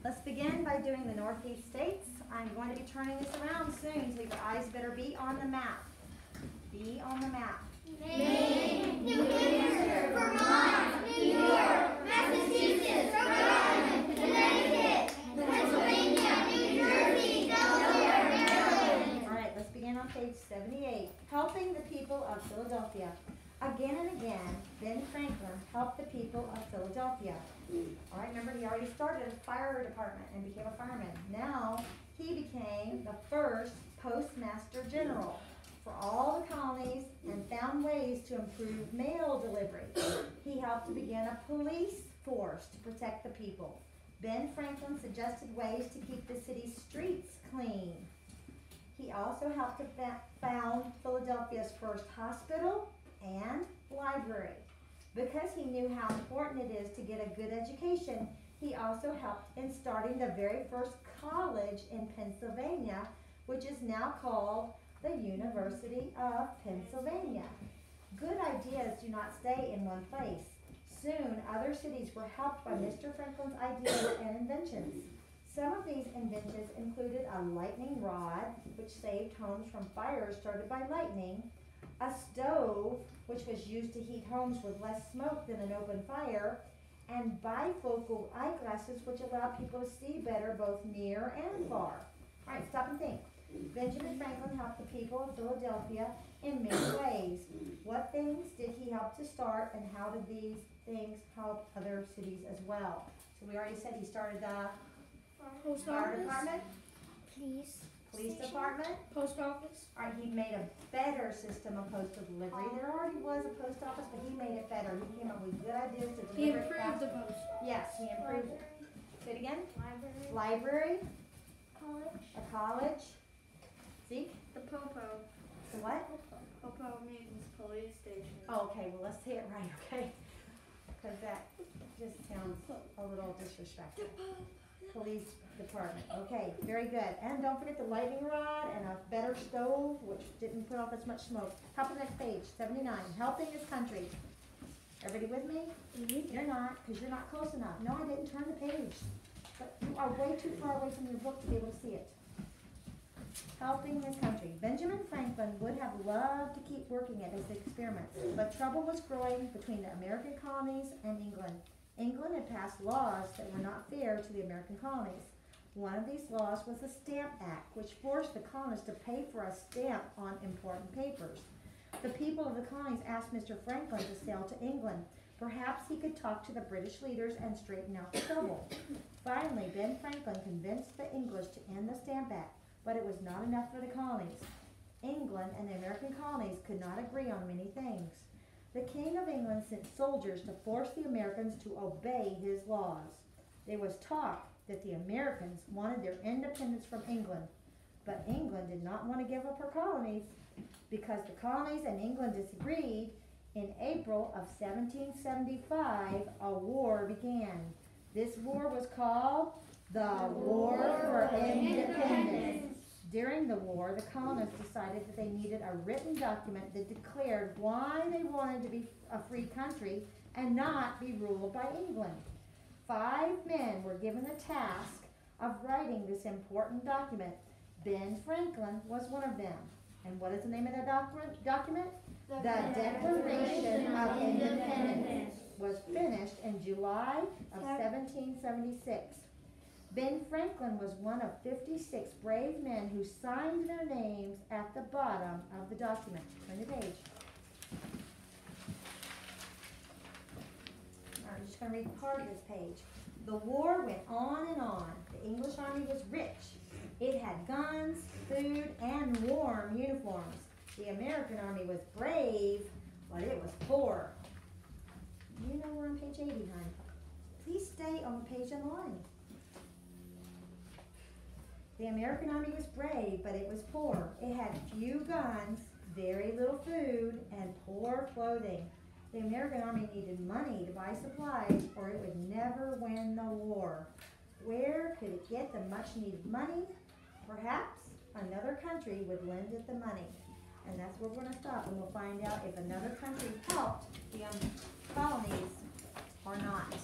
Let's begin by doing the Northeast states. I'm going to be turning this around soon, so your eyes better be on the map. Be on the map. Maine, New Hampshire, Vermont, New York, Massachusetts, Rhode Island, Connecticut, Pennsylvania, New Jersey, Delaware, Maryland. All right, let's begin on page 78. Helping the people of Philadelphia. Again and again, Ben Franklin helped the people of Philadelphia. All right, remember he already started a fire department and became a fireman. Now he became the first postmaster general for all the colonies and found ways to improve mail delivery. He helped to begin a police force to protect the people. Ben Franklin suggested ways to keep the city's streets clean. He also helped to found Philadelphia's first hospital and library. Because he knew how important it is to get a good education, he also helped in starting the very first college in Pennsylvania, which is now called the University of Pennsylvania. Good ideas do not stay in one place. Soon, other cities were helped by Mr. Franklin's ideas and inventions. Some of these inventions included a lightning rod, which saved homes from fires started by lightning, a stove, which was used to heat homes with less smoke than an open fire, and bifocal eyeglasses, which allowed people to see better both near and far. All right, stop and think. Benjamin Franklin helped the people of Philadelphia in many ways. What things did he help to start, and how did these things help other cities as well? So we already said he started the fire department, police department, post office. All right, he made a better system of postal delivery. There already was a post office, but he made it better. He came up with good ideas to He deliver it improved the faster. post. Yes, he improved it. Say it again. Library, Library, college, a college. Zeke, The Popo. the what? Popo means police station. Oh, okay, well, let's say it right, okay? Because that just sounds a little disrespectful. Police department. Okay, very good. And don't forget the lightning rod and a better stove, which didn't put off as much smoke. How about the next page? 79. Helping his country. Everybody with me? You're not, because you're not close enough. No, I didn't turn the page. But you are way too far away from your book to be able to see it. Helping his country. Benjamin Franklin would have loved to keep working at his experiments, but trouble was growing between the American colonies and England. England had passed laws that were not fair to the American colonies. One of these laws was the Stamp Act, which forced the colonists to pay for a stamp on important papers. The people of the colonies asked Mr. Franklin to sail to England. Perhaps he could talk to the British leaders and straighten out the trouble. Finally, Ben Franklin convinced the English to end the Stamp Act, but it was not enough for the colonies. England and the American colonies could not agree on many things. The King of England sent soldiers to force the Americans to obey his laws. There was talk that the Americans wanted their independence from England, but England did not want to give up her colonies. Because the colonies and England disagreed, in April of 1775, a war began. This war was called the War for Independence. During the war, the colonists decided that they needed a written document that declared why they wanted to be a free country and not be ruled by England. 5 men were given the task of writing this important document. Ben Franklin was one of them. And what is the name of the document? The Declaration of Independence was finished in July of 1776. Ben Franklin was one of 56 brave men who signed their names at the bottom of the document. Turn the page. All right, I'm just going to read part of this page. The war went on and on. The English army was rich. It had guns, food, and warm uniforms. The American army was brave, but it was poor. You know we're on page 80, honey. Please stay on the page in line. The American army was brave, but it was poor. It had few guns, very little food, and poor clothing. The American army needed money to buy supplies, or it would never win the war. Where could it get the much-needed money? Perhaps another country would lend it the money. And that's where we're going to stop, and we'll find out if another country helped the colonies or not.